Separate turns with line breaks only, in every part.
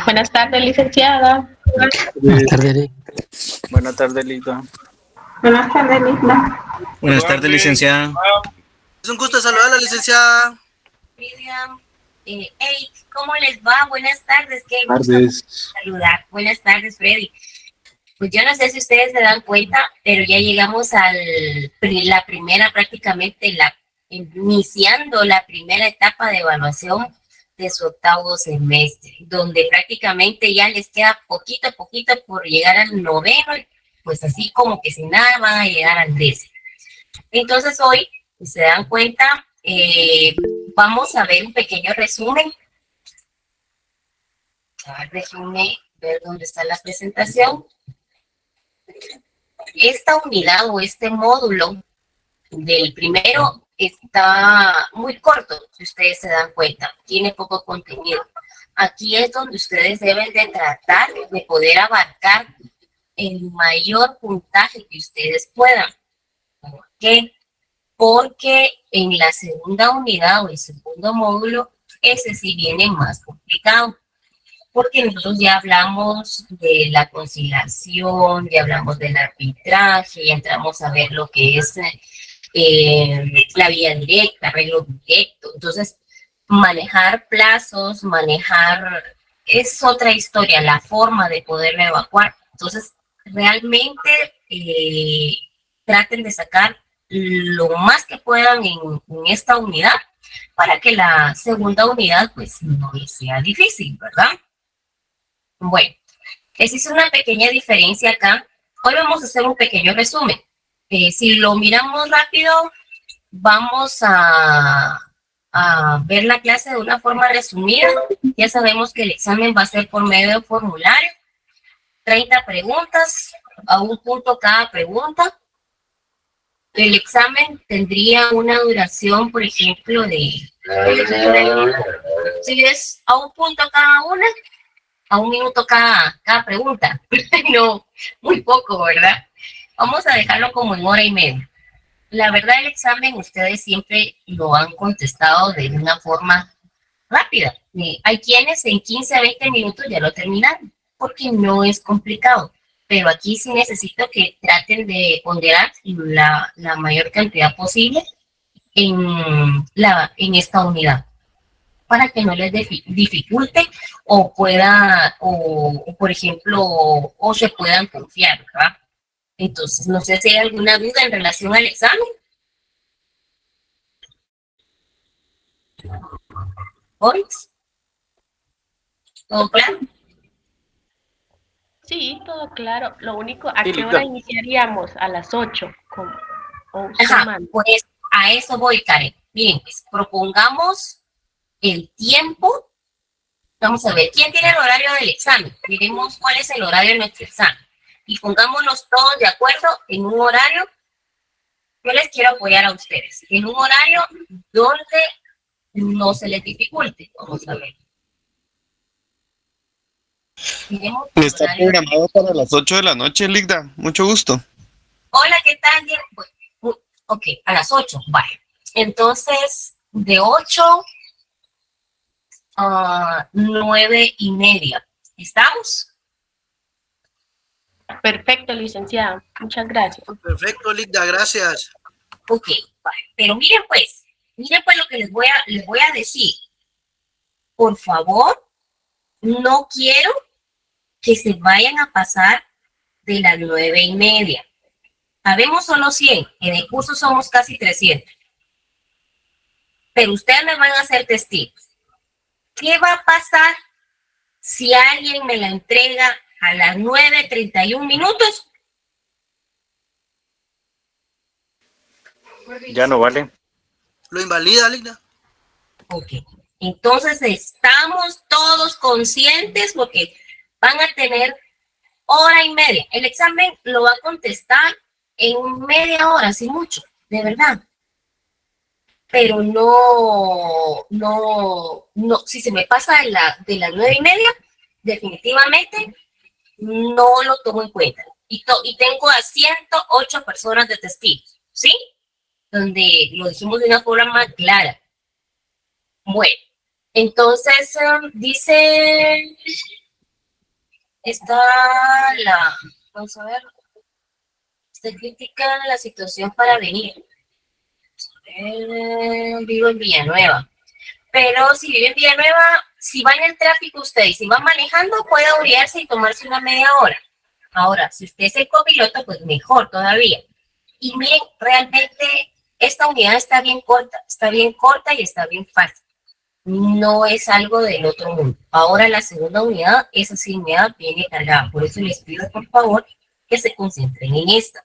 Buenas tardes, licenciada.
Buenas tardes.
Buenas tardes, Lita.
Buenas tardes, Lisa.
Buenas tardes, licenciada. Es un gusto saludar a la licenciada.
Miriam, hey, ¿cómo les va? Buenas tardes, qué gusto saludar. Buenas tardes, Freddy. Pues yo no sé si ustedes se dan cuenta, pero ya llegamos a la primera, prácticamente iniciando la primera etapa de evaluación de su octavo semestre, donde prácticamente ya les queda poquito a poquito por llegar al noveno, pues así como que sin nada van a llegar al 10. Entonces hoy, si se dan cuenta, vamos a ver un pequeño resumen. A ver, déjenme ver dónde está la presentación. Esta unidad o este módulo del primero está muy corto, si ustedes se dan cuenta, tiene poco contenido. Aquí es donde ustedes deben de tratar de poder abarcar el mayor puntaje que ustedes puedan. ¿Por qué? Porque en la segunda unidad o el segundo módulo, ese sí viene más complicado. Porque nosotros ya hablamos de la conciliación, ya hablamos del arbitraje, ya entramos a ver lo que es la vía directa, arreglo directo. Entonces, manejar plazos, es otra historia, la forma de poderlo evacuar. Entonces, realmente traten de sacar lo más que puedan en esta unidad para que la segunda unidad pues no les sea difícil, ¿verdad? Bueno, existe una pequeña diferencia acá. Hoy vamos a hacer un pequeño resumen. Si lo miramos rápido, vamos a ver la clase de una forma resumida. Ya sabemos que el examen va a ser por medio de formulario. 30 preguntas, a un punto cada pregunta. El examen tendría una duración, por ejemplo, si es a un punto cada una, a un minuto cada pregunta. No, muy poco, ¿verdad? Vamos a dejarlo como en hora y media. La verdad, el examen ustedes siempre lo han contestado de una forma rápida. Hay quienes en 15 a 20 minutos ya lo terminaron, porque no es complicado. Pero aquí sí necesito que traten de ponderar la mayor cantidad posible en esta unidad, para que no les dificulte o pueda, o por ejemplo, o se puedan confiar, ¿verdad? Entonces, no sé si hay alguna duda en relación al examen. ¿Boris? ¿Todo claro?
Sí, todo claro. Lo único, ¿a qué hora iniciaríamos? A las 8.
Ajá, pues a eso voy, Karen. Miren, pues propongamos el tiempo. Vamos a ver, ¿quién tiene el horario del examen? Miremos cuál es el horario de nuestro examen. Y pongámonos todos de acuerdo en un horario. Yo les quiero apoyar a ustedes. En un horario donde no se les dificulte. Vamos a ver.
Está programado para las 8 de la noche, Ligda. Mucho gusto.
Hola, ¿qué tal? Bueno, ok, a las 8. Vale. Entonces, de 8 a 9:30. ¿Estamos?
Perfecto, licenciada. Muchas gracias.
Perfecto, Ligda, gracias.
Ok, vale. Pero miren pues lo que les voy a decir. Por favor, no quiero que se vayan a pasar de las 9:30. Habemos solo 100, en el curso somos casi 300. Pero ustedes me van a hacer testigos. ¿Qué va a pasar si alguien me la entrega a las 9:31?
Ya no vale. Lo invalida, Ligda.
Ok. Entonces estamos todos conscientes porque van a tener hora y media. El examen lo va a contestar en media hora, sin mucho, de verdad. Pero no, si se me pasa de las 9:30, definitivamente no lo tomo en cuenta. Y tengo a 108 personas de testigos, ¿sí? Donde lo dijimos de una forma más clara. Bueno, entonces dice está vamos a ver, se critica la situación para venir. Vivo en Villanueva. Pero si vive en Villanueva, si va en el tráfico usted y si va manejando, puede orillarse y tomarse una media hora. Ahora, si usted es el copiloto, pues mejor todavía. Y miren, realmente esta unidad está bien corta y está bien fácil. No es algo del otro mundo. Ahora la segunda unidad, esa sí unidad viene cargada. Por eso les pido, por favor, que se concentren en esta.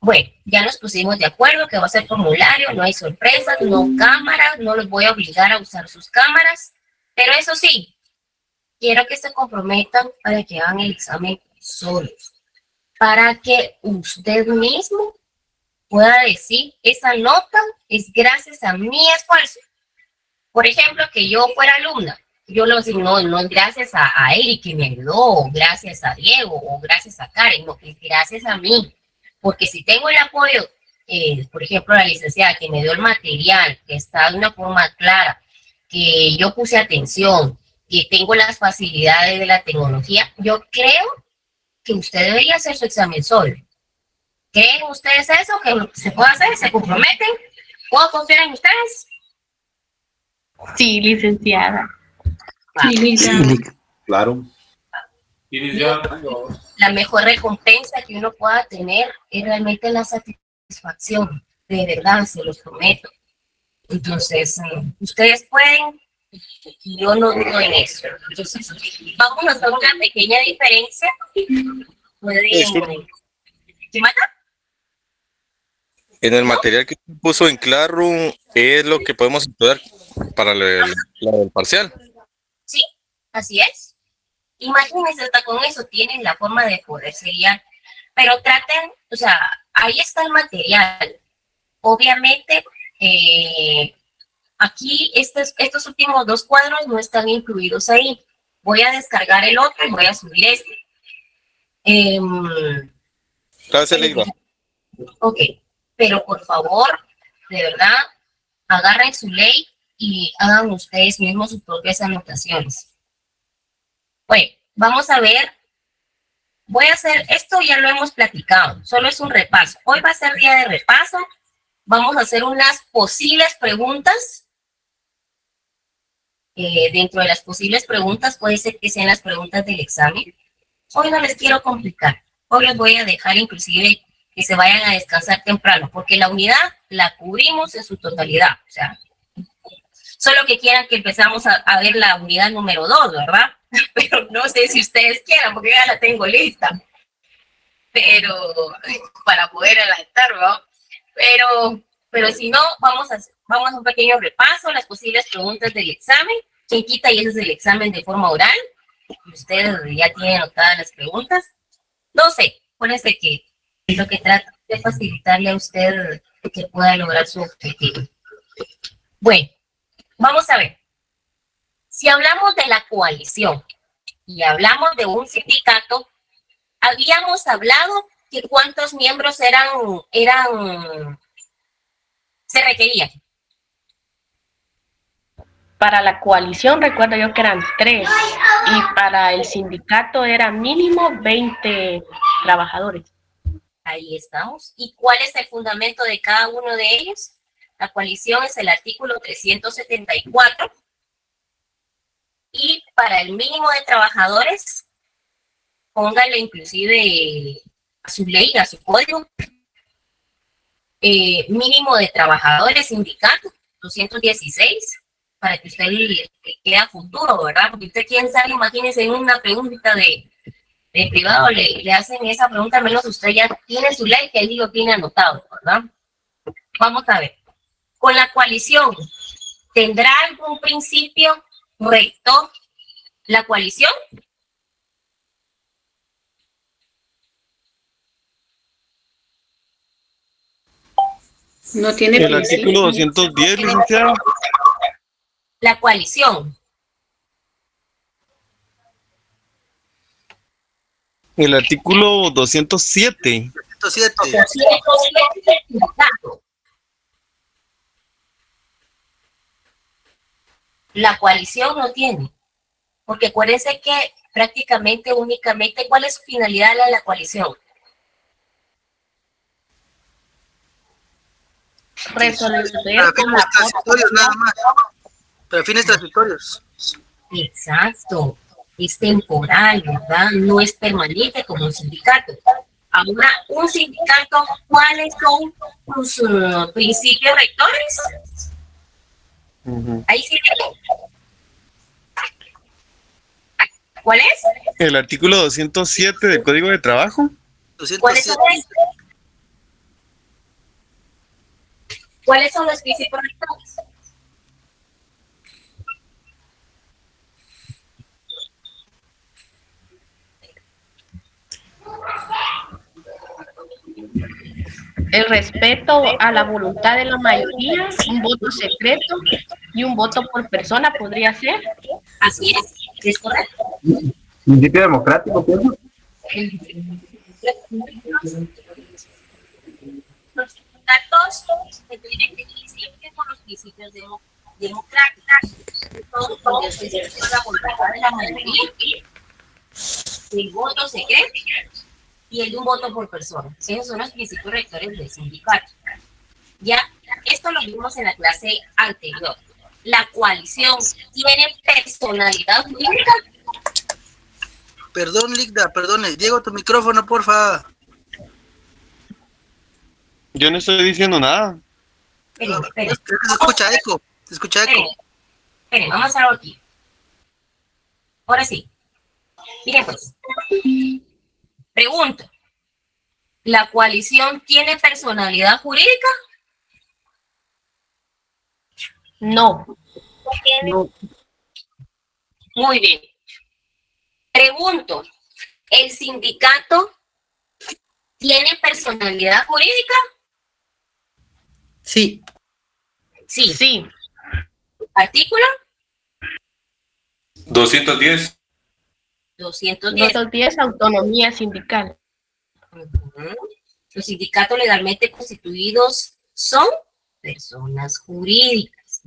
Bueno, ya nos pusimos de acuerdo que va a ser formulario, no hay sorpresas, no cámaras, no los voy a obligar a usar sus cámaras, pero eso sí, quiero que se comprometan para que hagan el examen solos, para que usted mismo pueda decir, esa nota es gracias a mi esfuerzo. Por ejemplo, que yo fuera alumna, yo lo digo, no es gracias a Eric que me ayudó, o gracias a Diego, o gracias a Karen, no, es gracias a mí. Porque si tengo el apoyo, por ejemplo, la licenciada que me dio el material, que está de una forma clara, que yo puse atención, que tengo las facilidades de la tecnología, yo creo que usted debería hacer su examen solo. ¿Creen ustedes eso? ¿Que se puede hacer? ¿Se comprometen? ¿Puedo confiar en ustedes?
Sí, licenciada.
Sí, claro.
La mejor recompensa que uno pueda tener es realmente la satisfacción, de verdad, se los prometo. Entonces, ustedes pueden, y yo no dudo en eso. Entonces, vamos a hacer una pequeña diferencia. Pueden... ¿Qué mata?
En el material que puso en Classroom es lo que podemos estudiar para el parcial.
Sí, así es. Imagínense, hasta con eso tienen la forma de poderse guiar, pero traten, o sea, ahí está el material. Obviamente, aquí estos últimos 2 cuadros no están incluidos ahí. Voy a descargar el otro y voy a subir este.
Gracias, Leila.
Ok, pero por favor, de verdad, agarren su ley y hagan ustedes mismos sus propias anotaciones. Bueno, vamos a ver. Voy a hacer, esto ya lo hemos platicado, solo es un repaso. Hoy va a ser día de repaso. Vamos a hacer unas posibles preguntas. Dentro de las posibles preguntas puede ser que sean las preguntas del examen. Hoy no les quiero complicar. Hoy les voy a dejar inclusive que se vayan a descansar temprano, porque la unidad la cubrimos en su totalidad. O sea, solo que quieran que empezamos a ver la unidad número 2, ¿verdad? Pero no sé si ustedes quieran, porque ya la tengo lista. Pero, para poder adelantar, ¿no? Pero si no, vamos a un pequeño repaso, las posibles preguntas del examen. ¿Quién quita? Y ese es el examen de forma oral. Ustedes ya tienen anotadas las preguntas. No sé, acuérdense que es lo que trata de facilitarle a usted que pueda lograr su objetivo. Bueno, vamos a ver. Si hablamos de la coalición y hablamos de un sindicato, habíamos hablado que cuántos miembros se requerían.
Para la coalición recuerdo yo que eran 3 y para el sindicato era mínimo 20 trabajadores.
Ahí estamos. ¿Y cuál es el fundamento de cada uno de ellos? La coalición es el artículo 374. Y para el mínimo de trabajadores, póngale inclusive a su ley, a su código. Mínimo de trabajadores, sindicato, 216, para que usted le quede a futuro, ¿verdad? Porque usted, quién sabe, imagínense en una pregunta de privado, le hacen esa pregunta, al menos usted ya tiene su ley, que ahí lo tiene anotado, ¿verdad? Vamos a ver. Con la coalición, ¿tendrá algún principio rector la coalición?
No tiene
El artículo 210, licenciado.
La coalición.
El artículo 207.
107.
La coalición no tiene. Porque acuérdense que prácticamente, únicamente, ¿cuál es su finalidad de la coalición?
Resolver
Para fines transitorios nada más. Para fines transitorios.
Exacto, es temporal, ¿verdad? No es permanente como un sindicato. Ahora, un sindicato, ¿cuáles son sus principios rectores? Ahí sí. ¿Cuál es?
El artículo 207 del Código de Trabajo.
¿Cuáles
207.
son estos? ¿Cuáles son los principios rectores?
el respeto a la voluntad de la mayoría, un voto secreto y un voto por persona podría ser.
Así es correcto.
Principio democrático, ¿cierto?
Los sindicatos se tienen que ir siempre con los principios democráticos. Todo con el respeto a la voluntad de la mayoría, el voto secreto y el de un voto por persona. Esos son los principios rectores del sindicato. Ya, esto lo vimos en la clase anterior. La coalición tiene personalidad jurídica.
Perdón, Ligda, perdone. Diego, tu micrófono, porfa.
Yo no estoy diciendo nada.
Esperen.
Se escucha eco. Se escucha eco.
Esperen, vamos a hacer algo aquí. Ahora sí. Miren pues. Pregunto. ¿La coalición tiene personalidad jurídica?
No.
No.
Muy bien. Pregunto. ¿El sindicato tiene personalidad jurídica?
Sí.
Sí.
Sí.
¿Artículo?
210.
210.
210, autonomía sindical.
Los sindicatos legalmente constituidos son personas jurídicas,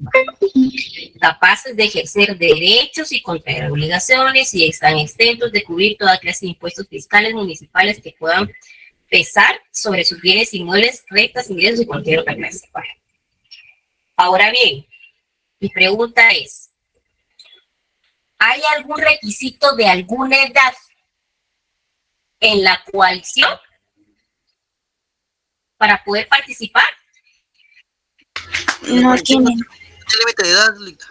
capaces de ejercer derechos y contraer obligaciones y están exentos de cubrir toda clase de impuestos fiscales municipales que puedan pesar sobre sus bienes inmuebles, rentas, ingresos y cualquier otra clase. Ahora bien, mi pregunta es, ¿hay algún requisito de alguna edad en la coalición para poder participar?
No tiene.
¿Qué límite de edad, Ligda?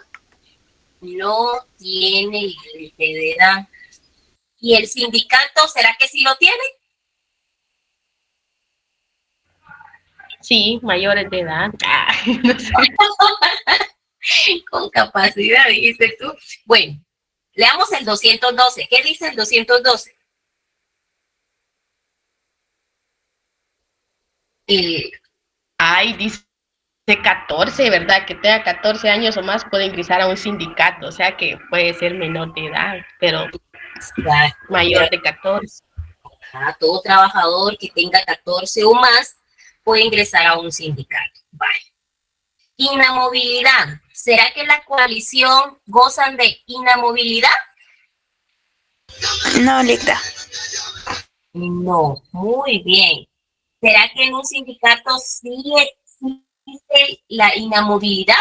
No tiene límite de edad. ¿Y el sindicato, será que sí lo tiene?
Sí, mayores de edad. No sé.
Con capacidad, dijiste tú. Bueno, leamos el 212. ¿Qué dice el 212?
Ay, dice 14, ¿verdad? Que tenga 14 años o más puede ingresar a un sindicato, o sea que puede ser menor de edad, pero mayor de 14.
Todo trabajador que tenga 14 o más puede ingresar a un sindicato. Vale. Inamovilidad. ¿Será que la coalición gozan de inamovilidad?
No, Ligda.
No, muy bien. ¿Será que en un sindicato sí existe la inamovilidad?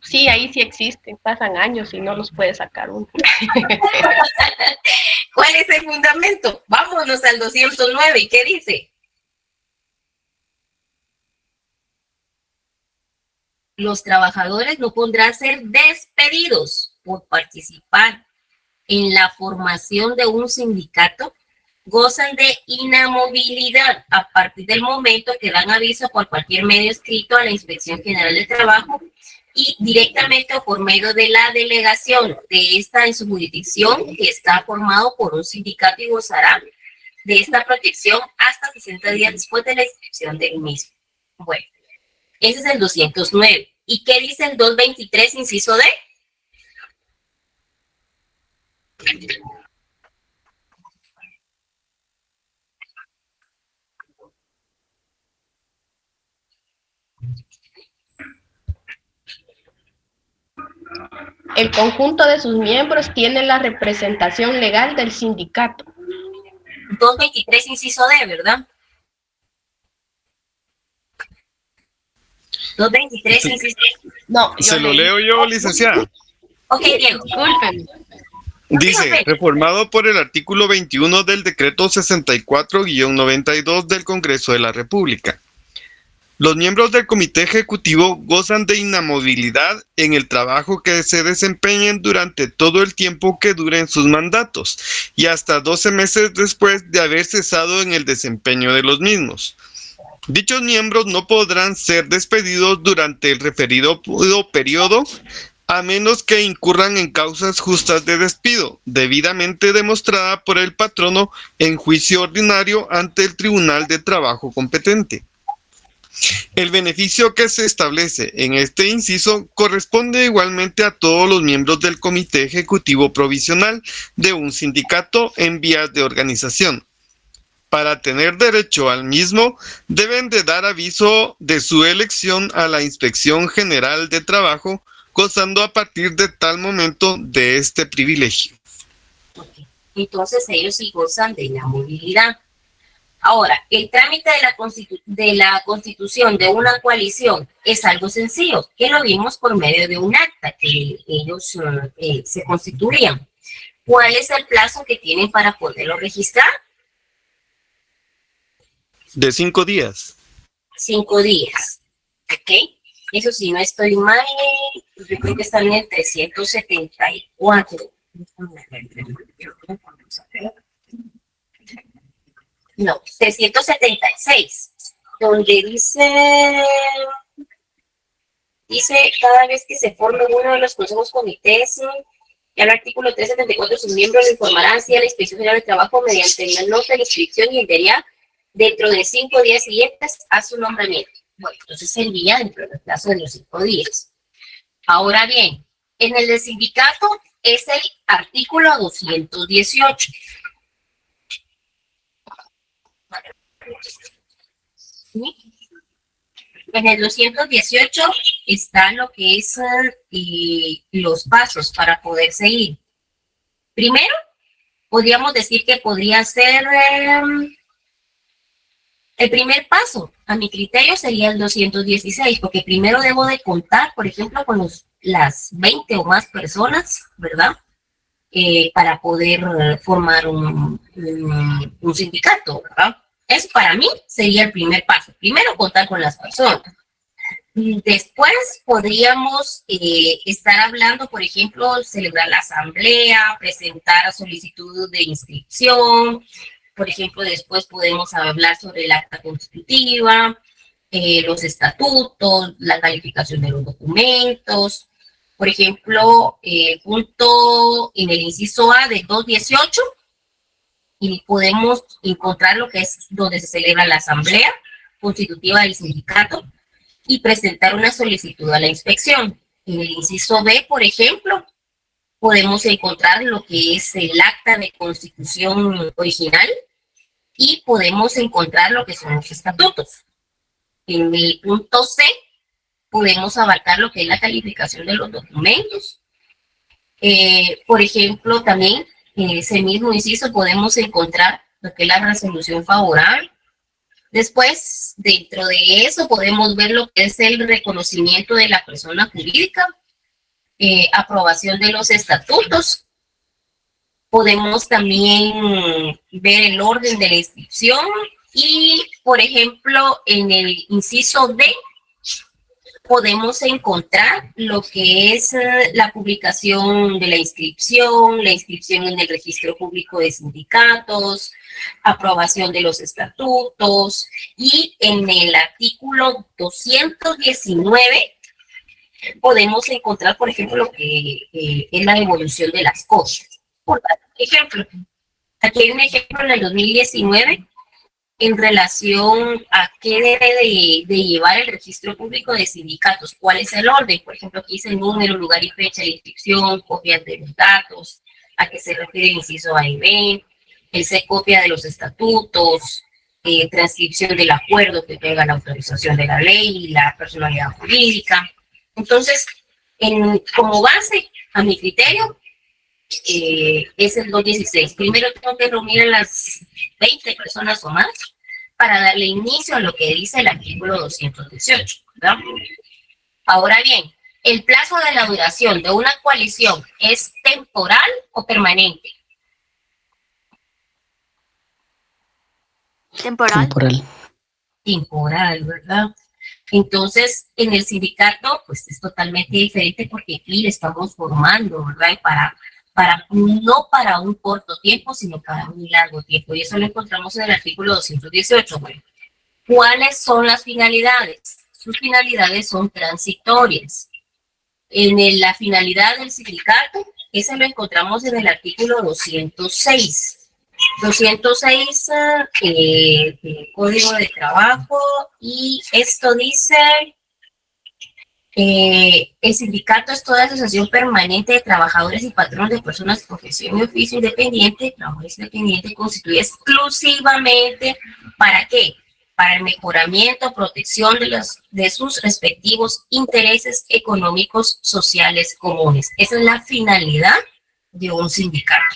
Sí, ahí sí existen, pasan años y no los puede sacar uno.
¿Cuál es el fundamento? Vámonos al 209. ¿Y qué dice? Los trabajadores no podrán ser despedidos por participar en la formación de un sindicato, gozan de inamovilidad a partir del momento que dan aviso por cualquier medio escrito a la Inspección General de Trabajo y directamente o por medio de la delegación de esta en su jurisdicción que está formado por un sindicato y gozará de esta protección hasta 60 días después de la inscripción del mismo. Bueno, ese es el 209. ¿Y qué dice el 223, inciso D?
el conjunto de sus miembros tiene la representación legal del sindicato.
223 inciso D, ¿verdad? 223 inciso D.
No,
Se lo leo yo, licenciada.
Ok, Diego.
Disculpen.
Dice, reformado por el artículo 21 del decreto 64-92 del Congreso de la República. Los miembros del comité ejecutivo gozan de inamovilidad en el trabajo que se desempeñen durante todo el tiempo que duren sus mandatos y hasta 12 meses después de haber cesado en el desempeño de los mismos. Dichos miembros no podrán ser despedidos durante el referido periodo a menos que incurran en causas justas de despido, debidamente demostrada por el patrono en juicio ordinario ante el Tribunal de Trabajo competente. El beneficio que se establece en este inciso corresponde igualmente a todos los miembros del Comité Ejecutivo Provisional de un sindicato en vías de organización. Para tener derecho al mismo, deben de dar aviso de su elección a la Inspección General de Trabajo, gozando a partir de tal momento de este privilegio.
Okay. Entonces ellos sí gozan de la movilidad. Ahora, el trámite de la constitución de una coalición es algo sencillo, que lo vimos por medio de un acta que ellos se constituían. ¿Cuál es el plazo que tienen para poderlo registrar?
De 5 días.
5 días. ¿Ok? Eso sí, no estoy mal, yo creo que están en 374. No, 376, donde dice cada vez que se forme uno de los consejos comités, y al artículo 374, sus miembros le informarán así a la Inspección General de Trabajo mediante la nota de inscripción y enviaría dentro de 5 días siguientes a su nombramiento. Bueno, entonces sería dentro del plazo de los 5 días. Ahora bien, en el del sindicato es el artículo 218. ¿Sí? En el 218 está lo que es los pasos para poder seguir. Primero, podríamos decir que podría ser el primer paso, a mi criterio, sería el 216, porque primero debo de contar, por ejemplo, con las 20 o más personas, ¿verdad? Para poder formar un sindicato, ¿verdad? Eso para mí sería el primer paso. Primero contar con las personas. Después podríamos estar hablando, por ejemplo, celebrar la asamblea, presentar solicitud de inscripción. Por ejemplo, después podemos hablar sobre el acta constitutiva, los estatutos, la calificación de los documentos. Por ejemplo, punto en el inciso A de 218, y podemos encontrar lo que es donde se celebra la asamblea constitutiva del sindicato y presentar una solicitud a la inspección. En el inciso B, por ejemplo, podemos encontrar lo que es el acta de constitución original y podemos encontrar lo que son los estatutos. En el punto C, podemos abarcar lo que es la calificación de los documentos. Por ejemplo, también en ese mismo inciso podemos encontrar lo que es la resolución favorable. Después, dentro de eso, podemos ver lo que es el reconocimiento de la persona jurídica, aprobación de los estatutos. Podemos también ver el orden de la inscripción y, por ejemplo, en el inciso D, podemos encontrar lo que es la publicación de la inscripción en el registro público de sindicatos, aprobación de los estatutos, y en el artículo 219 podemos encontrar, por ejemplo, lo que es la evolución de las cosas. Por ejemplo, aquí hay un ejemplo en el 2019 en relación a qué debe de llevar el registro público de sindicatos, cuál es el orden. Por ejemplo, aquí dice el número, lugar y fecha de inscripción, copias de los datos, a qué se refiere el inciso A y B, el C, copia de los estatutos, transcripción del acuerdo que tenga la autorización de la ley y la personalidad jurídica. Entonces, como base, a mi criterio, es el 216. Primero tengo que reunir a las 20 personas o más para darle inicio a lo que dice el artículo 218, ¿verdad? Ahora bien, ¿el plazo de la duración de una coalición es temporal o permanente?
Temporal.
Temporal, ¿verdad? Entonces, en el sindicato, pues es totalmente diferente porque aquí le estamos formando, ¿verdad? No para un corto tiempo, sino para un largo tiempo. Y eso lo encontramos en el artículo 218. Bueno, ¿cuáles son las finalidades? Sus finalidades son transitorias. La finalidad del sindicato, esa lo encontramos en el artículo 206. 206 Código de Trabajo, y esto dice, el sindicato es toda asociación permanente de trabajadores y patronos de personas de profesión y oficio independiente, trabajadores independientes, constituida exclusivamente, ¿para qué? Para el mejoramiento, protección de sus respectivos intereses económicos, sociales, comunes. Esa es la finalidad de un sindicato.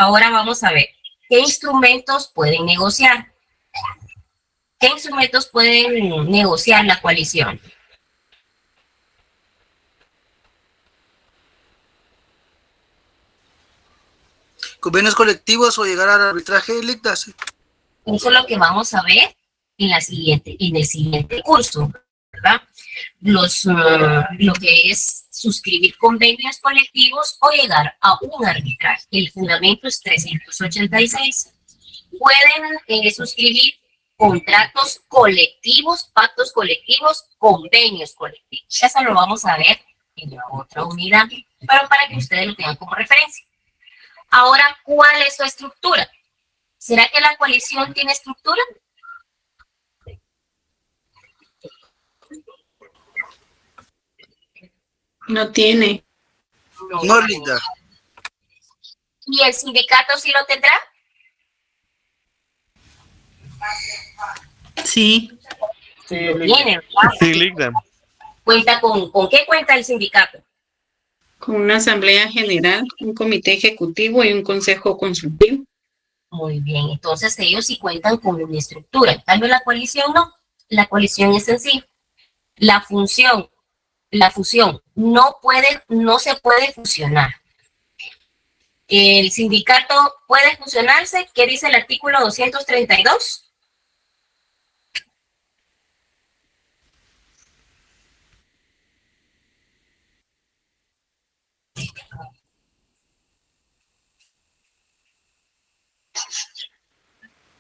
Ahora vamos a ver, ¿qué instrumentos pueden negociar? ¿Qué instrumentos pueden negociar la coalición?
Convenios colectivos o llegar al arbitraje de LICTAS.
Eso es lo que vamos a ver en el siguiente curso, ¿verdad? Lo que es suscribir convenios colectivos o llegar a un arbitraje. El fundamento es 386. Pueden suscribir contratos colectivos, pactos colectivos, convenios colectivos. Eso lo vamos a ver en la otra unidad, pero para que ustedes lo tengan como referencia. Ahora, ¿cuál es su estructura? ¿Será que la coalición tiene estructura?
No tiene.
No, Linda.
¿Y el sindicato sí lo tendrá?
Sí.
Tiene, ¿verdad?
Sí, Ligda.
¿Cuenta con qué cuenta el sindicato?
Con una asamblea general, un comité ejecutivo y un consejo consultivo.
Muy bien, entonces ellos sí cuentan con una estructura. En cambio, la coalición no. La coalición es sencilla. La fusión no se puede fusionar. El sindicato puede fusionarse. ¿Qué dice el artículo 232?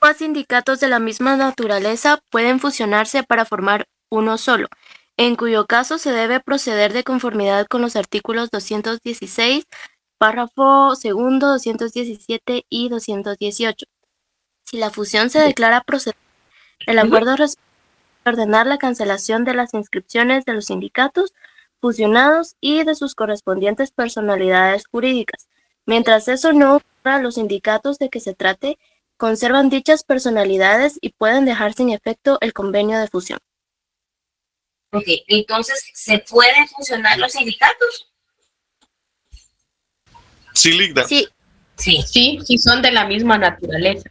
Los sindicatos de la misma naturaleza pueden fusionarse para formar uno solo, en cuyo caso se debe proceder de conformidad con los artículos 216, párrafo segundo, 217 y 218. Si la fusión se declara procedente, el acuerdo respecto a ordenar la cancelación de las inscripciones de los sindicatos fusionados y de sus correspondientes personalidades jurídicas. Mientras eso no ocurra, los sindicatos de que se trate conservan dichas personalidades y pueden dejar sin efecto el convenio de fusión.
Ok, entonces, ¿se pueden fusionar los sindicatos?
Sí, Ligda.
Sí,
Sí,
Sí, son de la misma naturaleza.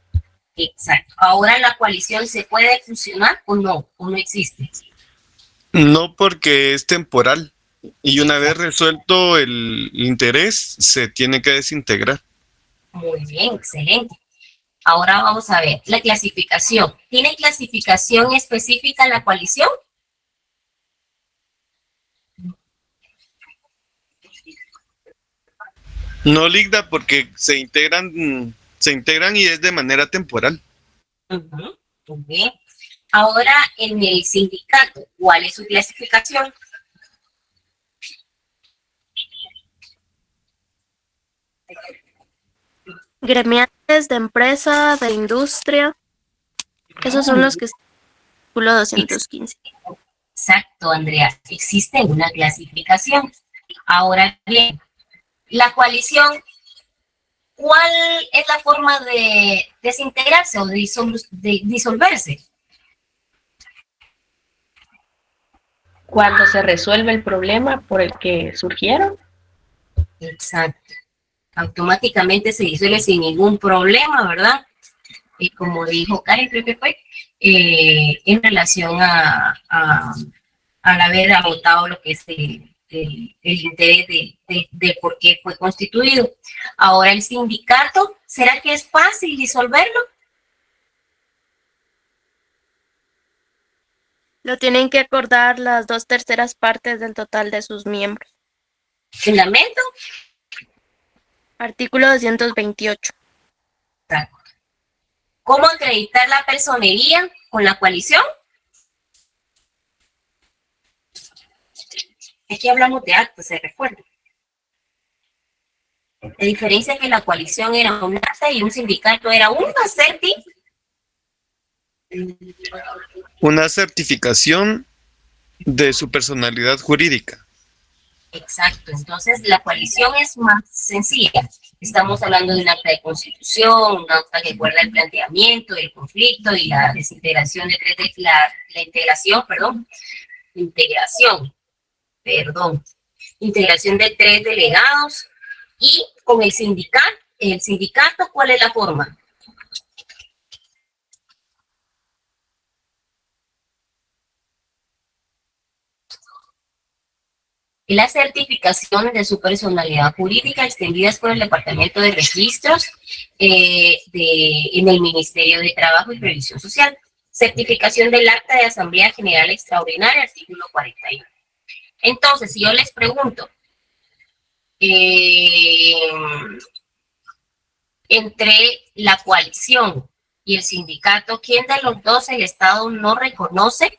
exacto. Ahora, ¿la coalición se puede fusionar o no existe?
No, porque es temporal. Y una vez resuelto el interés, se tiene que desintegrar.
Muy bien, excelente. Ahora vamos a ver la clasificación. ¿Tiene clasificación específica la coalición?
No, Ligda, porque se integran y es de manera temporal.
Ujú, muy bien. Ahora, en el sindicato, ¿cuál es su clasificación?
gremiales de empresa, de industria, esos son los que están en el artículo 215.
Exacto, Andrea. Existe una clasificación. Ahora bien, la coalición, ¿cuál es la forma de desintegrarse o de disolverse?
Cuando se resuelve el problema por el que surgieron.
Exacto. Automáticamente se disuelve sin ningún problema, ¿verdad? Y como dijo Karen, creo que fue, en relación al haber agotado lo que es el interés de por qué fue constituido. Ahora, el sindicato, ¿será que es fácil disolverlo?
Lo tienen que acordar las 2/3 partes del total de sus miembros.
Fundamento.
Artículo 228.
¿Cómo acreditar la personería con la coalición? Aquí hablamos de actos, se recuerda. La diferencia es que la coalición era un acta y un sindicato era una
Una certificación de su personalidad jurídica.
Exacto, entonces la coalición es más sencilla. Estamos hablando de un acta de constitución, un acta que guarda el planteamiento, el conflicto y la desintegración de integración de 3 delegados. Y con el sindicato, ¿cuál es la forma? La certificación de su personalidad jurídica extendidas por el Departamento de Registros en el Ministerio de Trabajo y Previsión Social. Certificación del Acta de Asamblea General Extraordinaria, artículo 41. Entonces, si yo les pregunto, entre la coalición y el sindicato, ¿quién de los dos el Estado no reconoce?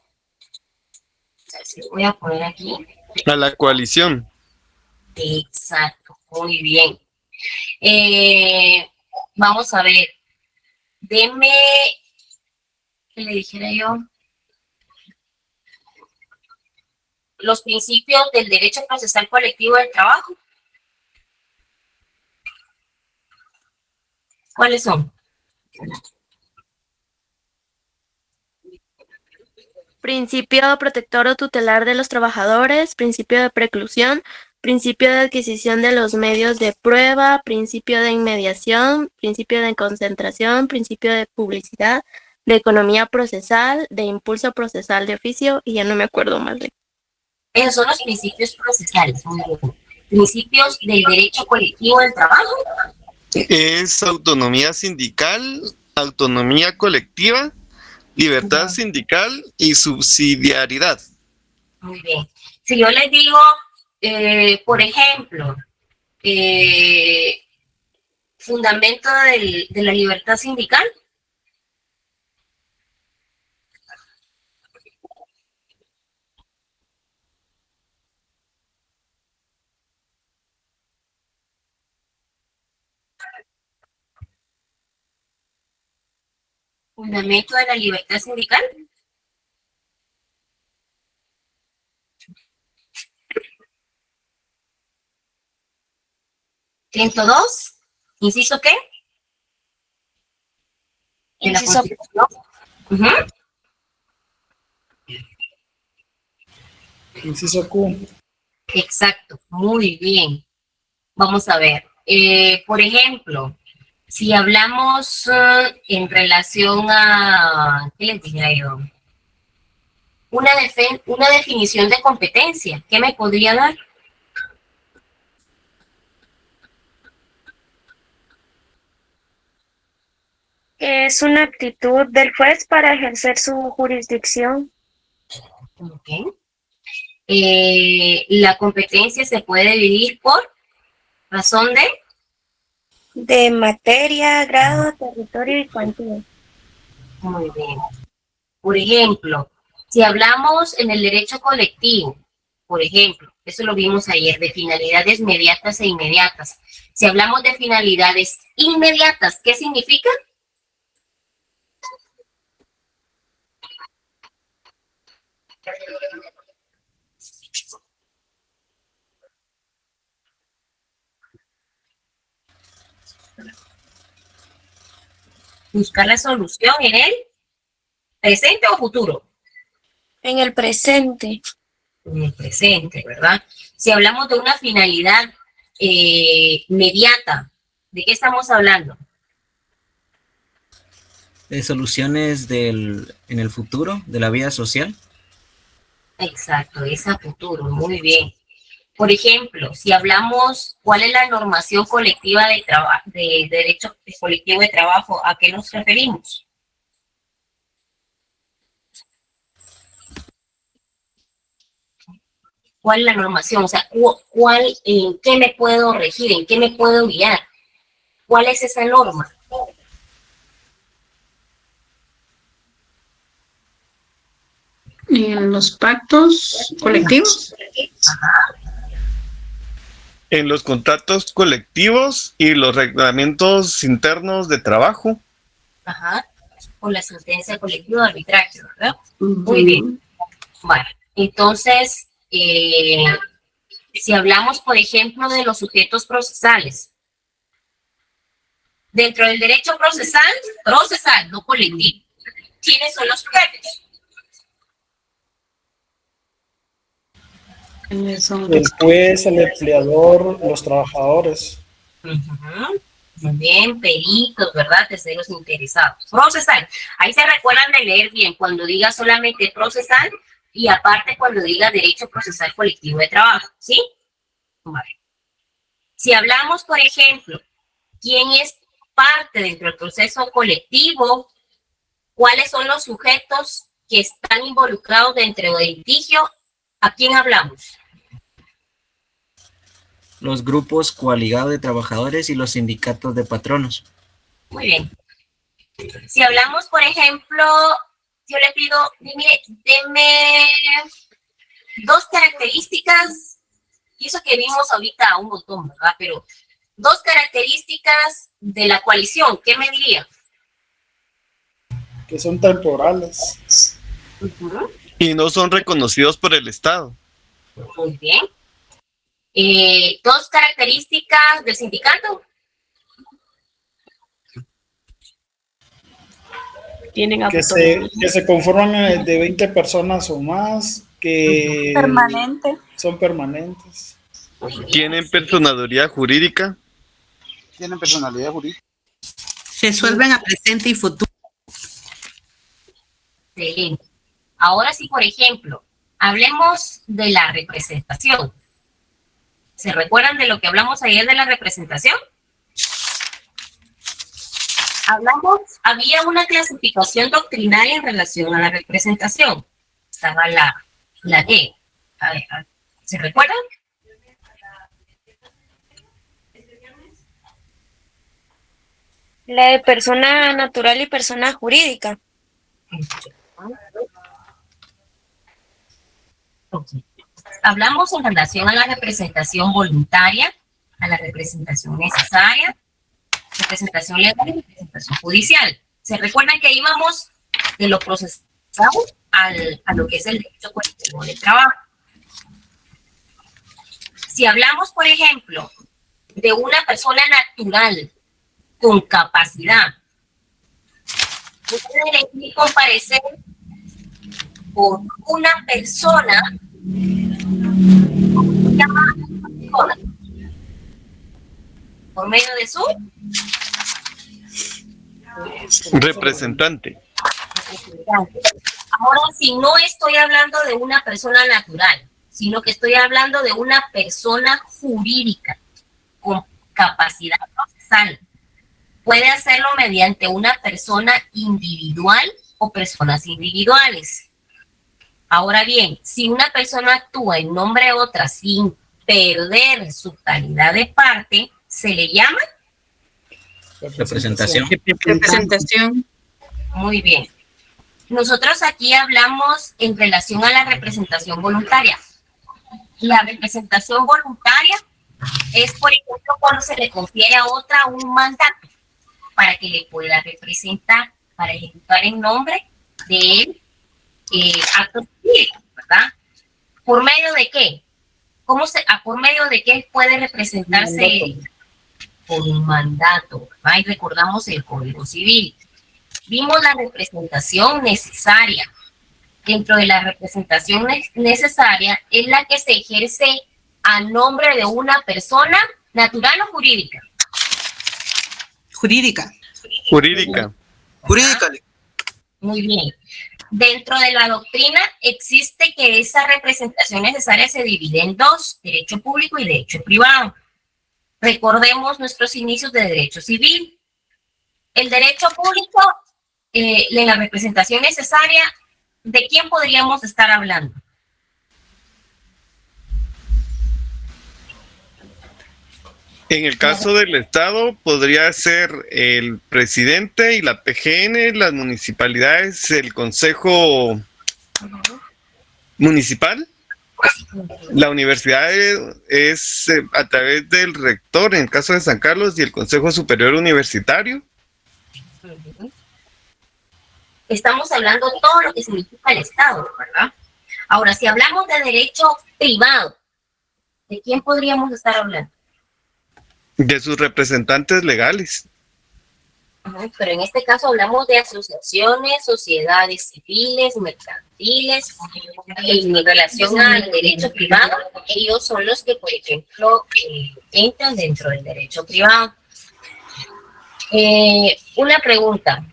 Voy a poner aquí.
A la coalición.
Exacto, muy bien. Vamos a ver. Deme, ¿qué le dijera yo? Los principios del derecho procesal colectivo del trabajo. ¿Cuáles son?
Principio protector o tutelar de los trabajadores, principio de preclusión, principio de adquisición de los medios de prueba, principio de inmediación, principio de concentración, principio de publicidad, de economía procesal, de impulso procesal de oficio, y ya no me acuerdo más de.
Esos son los principios procesales. Muy bien. Principios del derecho colectivo del trabajo.
Es autonomía sindical, autonomía colectiva, libertad sindical y subsidiariedad.
Muy bien. Si yo les digo, por ejemplo, fundamento de la libertad sindical. Fundamento de la libertad sindical. ¿102? ¿Inciso qué? De la
Inciso
Constitución.
Inciso Q.
Exacto, muy bien. Vamos a ver. Por ejemplo, si hablamos en relación a, ¿qué les dije yo? Una definición de competencia, ¿qué me podría dar?
Es una aptitud del juez para ejercer su jurisdicción.
Okay. La competencia se puede dividir por razón
de materia, grado, territorio y cuantía.
Muy bien. Por ejemplo, si hablamos en el derecho colectivo, por ejemplo, eso lo vimos ayer, de finalidades mediatas e inmediatas. Si hablamos de finalidades inmediatas, ¿qué significa? Buscar la solución en el presente o futuro.
En el presente.
En el presente, ¿verdad? Si hablamos de una finalidad mediata. ¿De qué estamos hablando?
De soluciones en el futuro, de la vida social.
Exacto, es a futuro, muy bien. Por ejemplo, si hablamos, ¿cuál es la normación colectiva de derecho colectivo de trabajo? ¿A qué nos referimos? ¿Cuál es la normación? O sea, ¿en qué me puedo regir? ¿En qué me puedo guiar? ¿Cuál es esa norma?
En los pactos colectivos.
Ajá.
En los contratos colectivos y los reglamentos internos de trabajo.
Ajá. Con la sentencia colectiva de arbitraje, ¿verdad? Muy bien. Bueno, entonces, si hablamos, por ejemplo, de los sujetos procesales, dentro del derecho procesal, no colectivo, ¿quiénes son los sujetos?
El juez, el empleador, los trabajadores.
Muy bien, peritos, ¿verdad? Terceros interesados. Procesal. Ahí se recuerdan de leer bien cuando diga solamente procesal y aparte cuando diga derecho procesal colectivo de trabajo, ¿sí? Vale. Si hablamos, por ejemplo, quién es parte dentro del proceso colectivo, cuáles son los sujetos que están involucrados dentro del litigio, ¿a quién hablamos?
Los grupos coaligados de trabajadores y los sindicatos de patronos.
Muy bien. Si hablamos, por ejemplo, yo le pido, deme dos características, y eso que vimos ahorita un montón, ¿verdad? Pero dos características de la coalición, ¿qué me diría?
Que son temporales.
Y no son reconocidos por el Estado.
Muy bien. Dos características del sindicato.
Tienen
Que se conforman de 20 personas o más, que son permanentes.
¿Tienen personalidad jurídica?
Tienen personalidad jurídica.
Resuelven a presente y futuro.
Excelente. Ahora sí, por ejemplo, hablemos de la representación. ¿Se recuerdan de lo que hablamos ayer de la representación? Había una clasificación doctrinaria en relación a la representación. Estaba la D. A ver, ¿se recuerdan?
La de persona natural y persona jurídica.
Okay. Hablamos en relación a la representación voluntaria, a la representación necesaria, representación legal y representación judicial. ¿Se recuerdan que íbamos de lo procesado a lo que es el derecho colectivo de trabajo? Si hablamos, por ejemplo, de una persona natural con capacidad, puede elegir comparecer por una persona por medio de su
representante.
Ahora, si no estoy hablando de una persona natural, sino que estoy hablando de una persona jurídica con capacidad procesal, puede hacerlo mediante una persona individual o personas individuales. Ahora bien, si una persona actúa en nombre de otra sin perder su calidad de parte, ¿se le llama?
Representación.
Representación.
Muy bien. Nosotros aquí hablamos en relación a la representación voluntaria. La representación voluntaria es, por ejemplo, cuando se le confiere a otra un mandato para que le pueda representar, para ejecutar en nombre de él actos jurídicos, ¿verdad? ¿Por medio de qué? ¿Por medio de qué puede representarse? Por un mandato, ¿verdad? Y recordamos el Código Civil. Vimos la representación necesaria. Dentro de la representación necesaria es la que se ejerce a nombre de una persona ¿Natural o jurídica?
Jurídica.
Jurídica.
Jurídica.
Muy bien. Dentro de la doctrina existe que esa representación necesaria se divide en dos, derecho público y derecho privado. Recordemos nuestros inicios de derecho civil. El derecho público, en la representación necesaria, ¿de quién podríamos estar hablando?
En el caso del Estado podría ser el presidente y la PGN, las municipalidades, el Consejo Municipal. La universidad es a través del rector, en el caso de San Carlos, y el Consejo Superior Universitario.
Estamos hablando de todo lo que significa el Estado, ¿verdad? Ahora, si hablamos de derecho privado, ¿de quién podríamos estar hablando?
De sus representantes legales.
Pero en este caso hablamos de asociaciones, sociedades civiles, mercantiles, en relación al derecho privado, ellos son los que, por ejemplo, entran dentro del derecho privado. Una pregunta.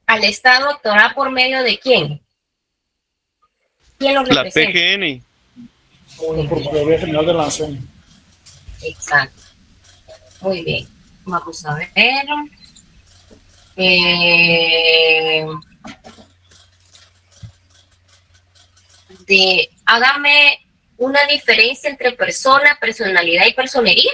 ¿Al Estado actuará por medio de quién? ¿Quién lo representa?
La PGN.
Por Procuraduría General de la Nación.
Exacto. Muy bien. Vamos a ver. Hágame una diferencia entre persona, personalidad y personería.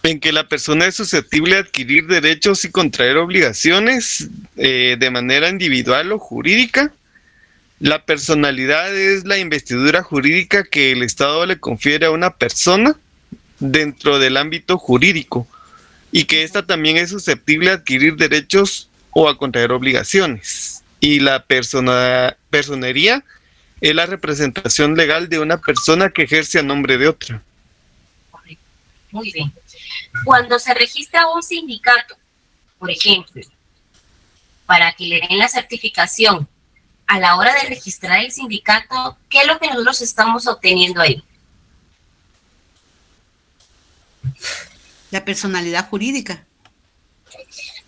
En que la persona es susceptible de adquirir derechos y contraer obligaciones de manera individual o jurídica. La personalidad es la investidura jurídica que el Estado le confiere a una persona dentro del ámbito jurídico y que ésta también es susceptible de adquirir derechos o a contraer obligaciones. Y la personería es la representación legal de una persona que ejerce a nombre de otra.
Muy bien. Cuando se registra un sindicato, por ejemplo, para que le den la certificación, a la hora de registrar el sindicato, ¿qué es lo que nosotros estamos obteniendo ahí?
La personalidad jurídica.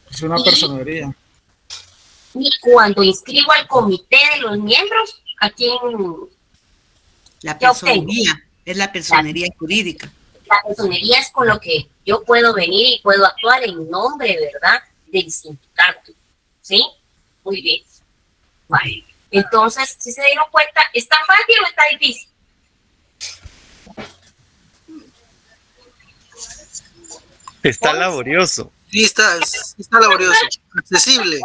Es una personería.
Y cuando inscribo al comité de los miembros, ¿a quién?
La personería, es la personería jurídica.
La personería es con lo que yo puedo venir y puedo actuar en nombre, ¿verdad?, del sindicato. ¿Sí? Muy bien. Vale. Entonces, si se dieron cuenta, ¿está fácil o está difícil?
Está laborioso.
Sí, está laborioso, accesible.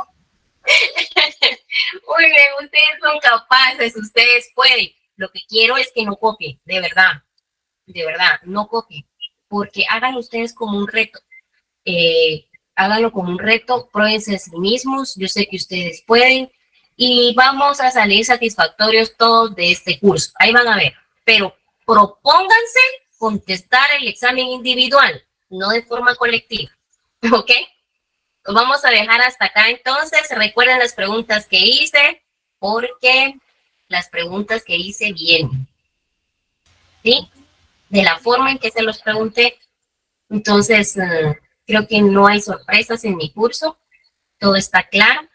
Muy bien, ustedes son capaces, ustedes pueden. Lo que quiero es que no copien, de verdad, no copien, porque háganlo ustedes como un reto. Háganlo como un reto, pruébense a sí mismos, yo sé que ustedes pueden, y vamos a salir satisfactorios todos de este curso. Ahí van a ver, pero propónganse contestar el examen individual, no de forma colectiva, ¿ok? Lo vamos a dejar hasta acá entonces. Recuerden las preguntas que hice, porque las preguntas que hice vienen, ¿sí? De la forma en que se los pregunté. Entonces, creo que no hay sorpresas en mi curso, todo está claro.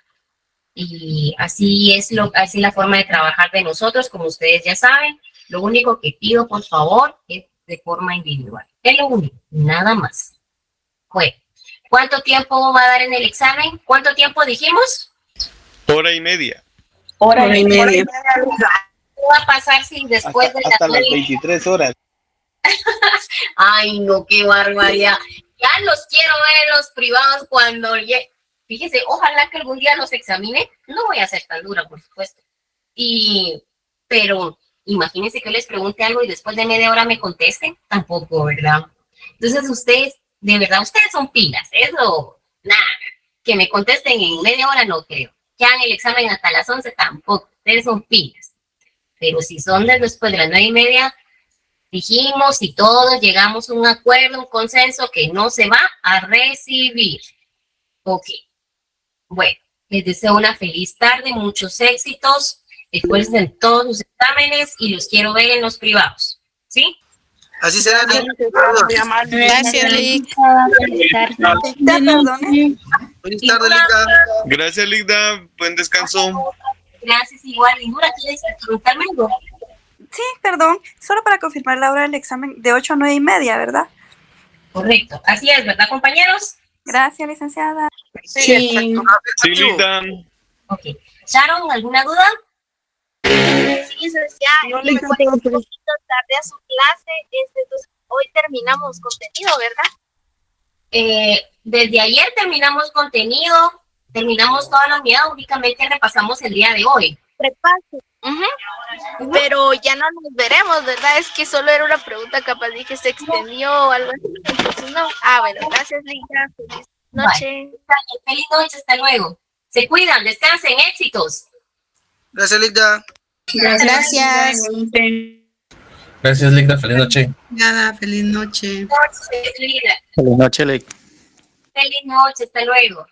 Y así es la forma de trabajar de nosotros, como ustedes ya saben. Lo único que pido, por favor, es de forma individual. Es lo único, nada más. Bueno, ¿cuánto tiempo va a dar en el examen? ¿Cuánto tiempo dijimos?
Hora y media.
Hora y media.
¿Qué va a pasar si después de
hasta las 23 horas?
Ay, no, qué barbaridad. Ya los quiero ver en los privados cuando llegue. Fíjese, ojalá que algún día los examine. No voy a ser tan dura, por supuesto. Pero imagínense que les pregunte algo y después de media hora me contesten. Tampoco, ¿verdad? Entonces ustedes, de verdad, ustedes son pilas. Eso, nada. Que me contesten en media hora no creo. Que hagan el examen hasta las 11 tampoco. Ustedes son pilas. Pero si son después de las 9:30, dijimos y todos llegamos a un acuerdo, un consenso que no se va a recibir. Ok. Bueno, les deseo una feliz tarde, muchos éxitos, esfuercen en todos sus exámenes y los quiero ver en los privados. ¿Sí?
Así será.
Gracias, Lick.
Feliz tarde, Ligda.
Gracias, Ligda. Buen descanso.
Gracias, igual. Lindura, ¿quieres preguntarme algo?
Sí, perdón, solo para confirmar la hora del examen de 8 a 9:30, ¿verdad?
Correcto, así es, ¿verdad, compañeros?
Gracias, licenciada.
Sí.
Sí, Ligda.
Ok. Sharon, ¿alguna duda?
Sí, licenciada, me fue un poquito tarde a su clase, entonces hoy terminamos contenido, ¿verdad?
Desde ayer terminamos contenido, terminamos toda la unidad, únicamente repasamos el día de hoy.
Repaso. Pero ya no nos veremos, ¿verdad? Es que solo era una pregunta, capaz dije se extendió o algo así, entonces no. Bueno, gracias, Liga. Feliz noche.
Vale. Feliz noche, hasta luego. Se cuidan, descansen, éxitos.
Gracias, Ligda.
Gracias.
Gracias, Ligda. Feliz noche.
Nada, feliz noche.
Feliz
Feliz noche, Lick.
noche, hasta luego.